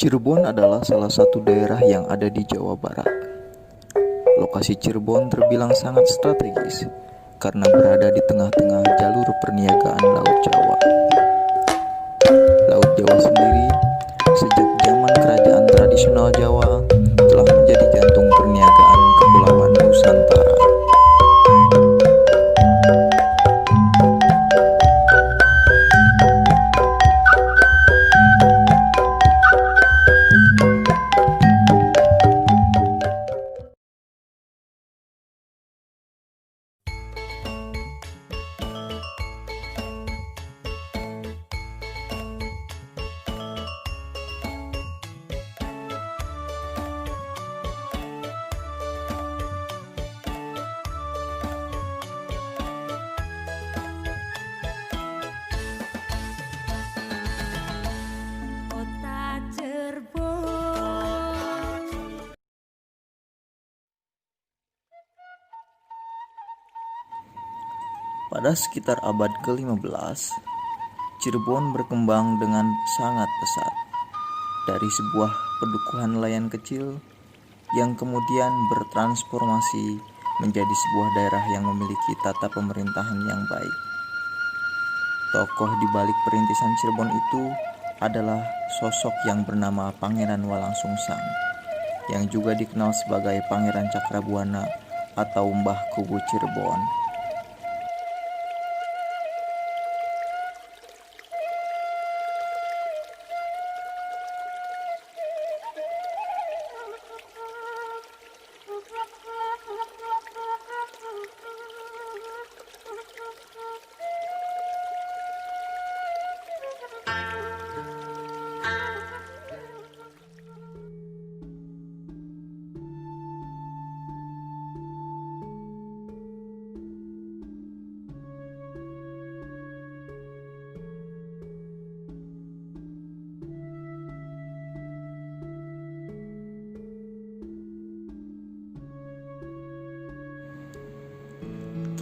Cirebon adalah salah satu daerah yang ada di Jawa Barat. Lokasi Cirebon terbilang sangat strategis karena berada di tengah-tengah jalur perniagaan Laut Jawa. Laut Jawa sendiri, sejak zaman kerajaan tradisional Jawa, telah menjadi jantung perniagaan Kepulauan Nusantara. Kota Cirebon. Pada sekitar abad ke-15, Cirebon berkembang dengan sangat pesat dari sebuah pedukuhan nelayan kecil yang kemudian bertransformasi menjadi sebuah daerah yang memiliki tata pemerintahan yang baik. Tokoh di balik perintisan Cirebon itu adalah sosok yang bernama Pangeran Walangsungsang, yang juga dikenal sebagai Pangeran Cakrabuana atau Mbah Kubu Cirebon.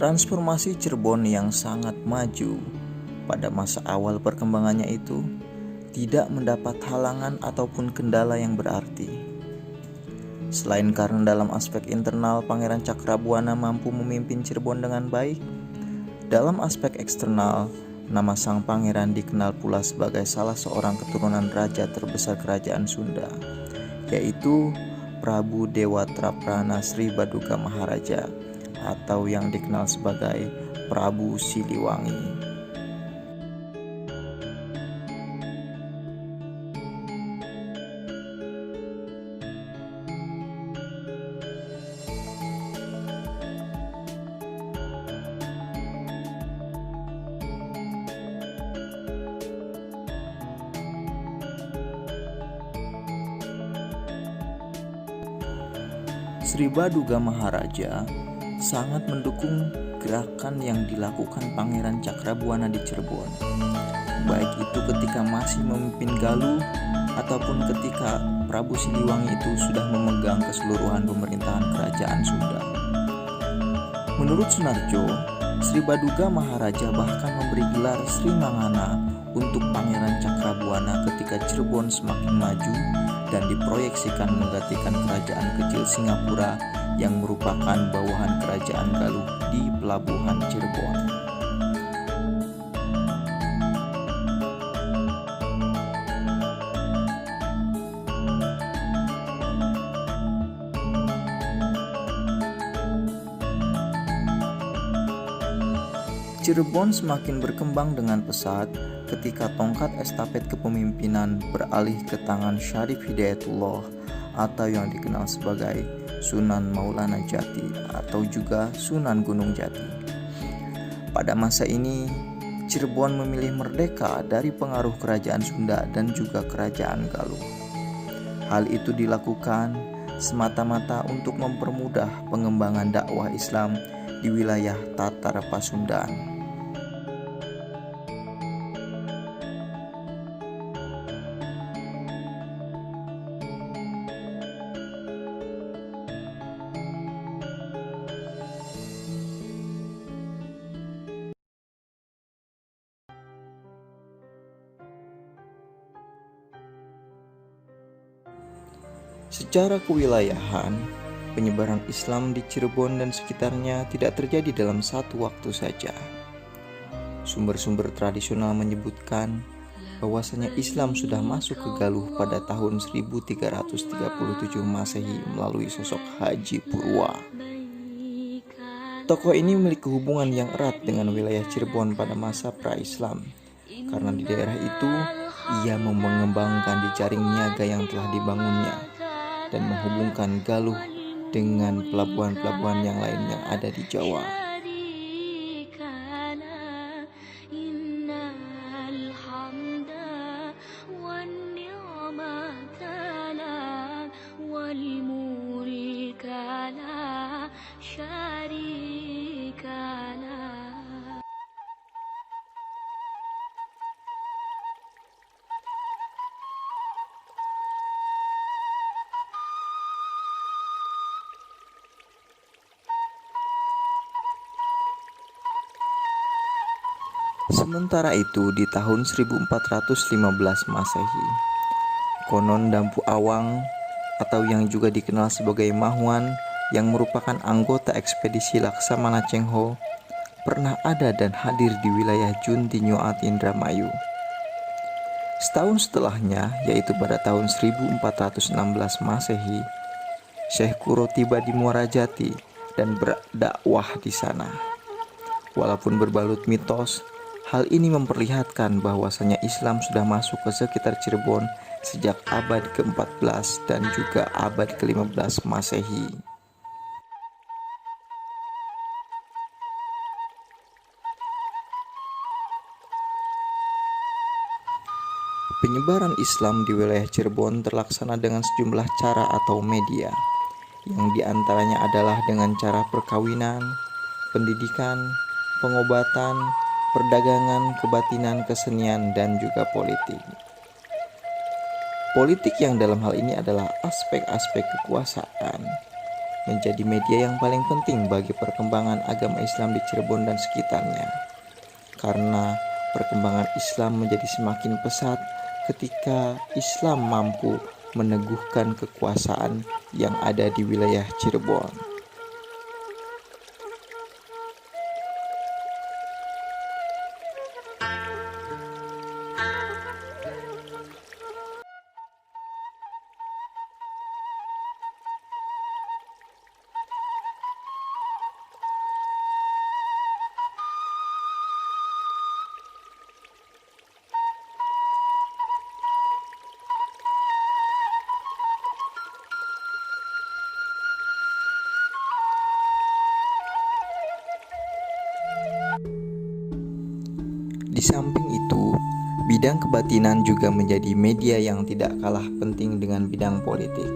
Transformasi Cirebon yang sangat maju pada masa awal perkembangannya itu tidak mendapat halangan ataupun kendala yang berarti. Selain karena dalam aspek internal Pangeran Cakrabuana mampu memimpin Cirebon dengan baik, dalam aspek eksternal nama sang pangeran dikenal pula sebagai salah seorang keturunan raja terbesar kerajaan Sunda, yaitu Prabu Dewatraprana Sri Baduga Maharaja atau yang dikenal sebagai Prabu Siliwangi. Sri Baduga Maharaja sangat mendukung gerakan yang dilakukan Pangeran Cakrabuana di Cirebon, baik itu ketika masih memimpin Galuh ataupun ketika Prabu Siliwangi itu sudah memegang keseluruhan pemerintahan kerajaan Sunda. Menurut Sunarjo, Sri Baduga Maharaja bahkan memberi gelar Sri Mangana untuk Pangeran Cakrabuana ketika Cirebon semakin maju dan diproyeksikan menggantikan kerajaan kecil Singapura yang merupakan bawahan kerajaan Galuh di pelabuhan Cirebon. Cirebon semakin berkembang dengan pesat ketika tongkat estafet kepemimpinan beralih ke tangan Syarif Hidayatullah atau yang dikenal sebagai Sunan Maulana Jati atau juga Sunan Gunung Jati. Pada masa ini, Cirebon memilih merdeka dari pengaruh kerajaan Sunda dan juga kerajaan Galuh. Hal itu dilakukan semata-mata untuk mempermudah pengembangan dakwah Islam di wilayah Tatar Pasundan. Secara kewilayahan, penyebaran Islam di Cirebon dan sekitarnya tidak terjadi dalam satu waktu saja. Sumber-sumber tradisional menyebutkan bahwasanya Islam sudah masuk ke Galuh pada tahun 1337 Masehi melalui sosok Haji Purwa. Tokoh ini memiliki hubungan yang erat dengan wilayah Cirebon pada masa pra-Islam, karena di daerah itu ia mengembangkan jejaring niaga yang telah dibangunnya dan menghubungkan Galuh dengan pelabuhan-pelabuhan yang lain yang ada di Jawa. Sementara itu di tahun 1415 Masehi, konon Dampu Awang atau yang juga dikenal sebagai Mahuan yang merupakan anggota ekspedisi Laksamana Cheng Ho pernah ada dan hadir di wilayah Junti Nyoat Indramayu. Setahun setelahnya, yaitu pada tahun 1416 Masehi, Syekh Kuro tiba di Muara Jati dan berdakwah di sana. Walaupun berbalut mitos, hal ini memperlihatkan bahwasanya Islam sudah masuk ke sekitar Cirebon sejak abad ke-14 dan juga abad ke-15 Masehi. Penyebaran Islam di wilayah Cirebon terlaksana dengan sejumlah cara atau media, yang diantaranya adalah dengan cara perkawinan, pendidikan, pengobatan, perdagangan, kebatinan, kesenian, dan juga politik. Politik yang dalam hal ini adalah aspek-aspek kekuasaan, menjadi media yang paling penting bagi perkembangan agama Islam di Cirebon dan sekitarnya. Karena perkembangan Islam menjadi semakin pesat ketika Islam mampu meneguhkan kekuasaan yang ada di wilayah Cirebon. Di samping itu, bidang kebatinan juga menjadi media yang tidak kalah penting dengan bidang politik.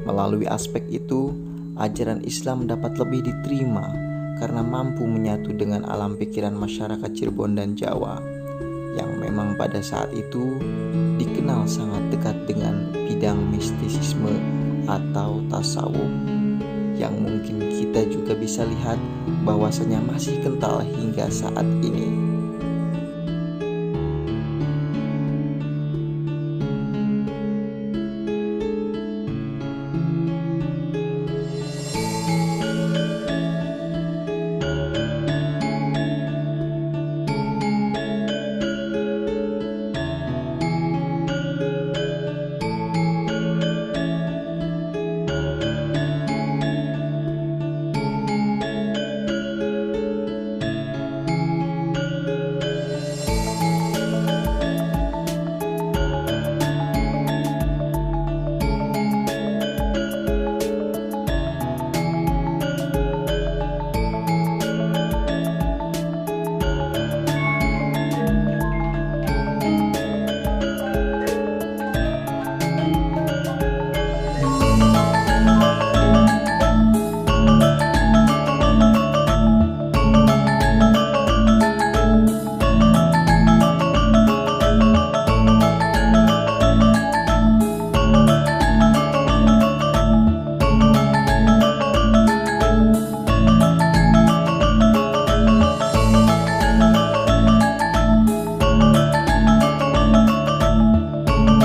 Melalui aspek itu, ajaran Islam dapat lebih diterima karena mampu menyatu dengan alam pikiran masyarakat Cirebon dan Jawa, yang memang pada saat itu dikenal sangat dekat dengan bidang mistisisme atau tasawuf, yang mungkin kita juga bisa lihat bahwasanya masih kental hingga saat ini.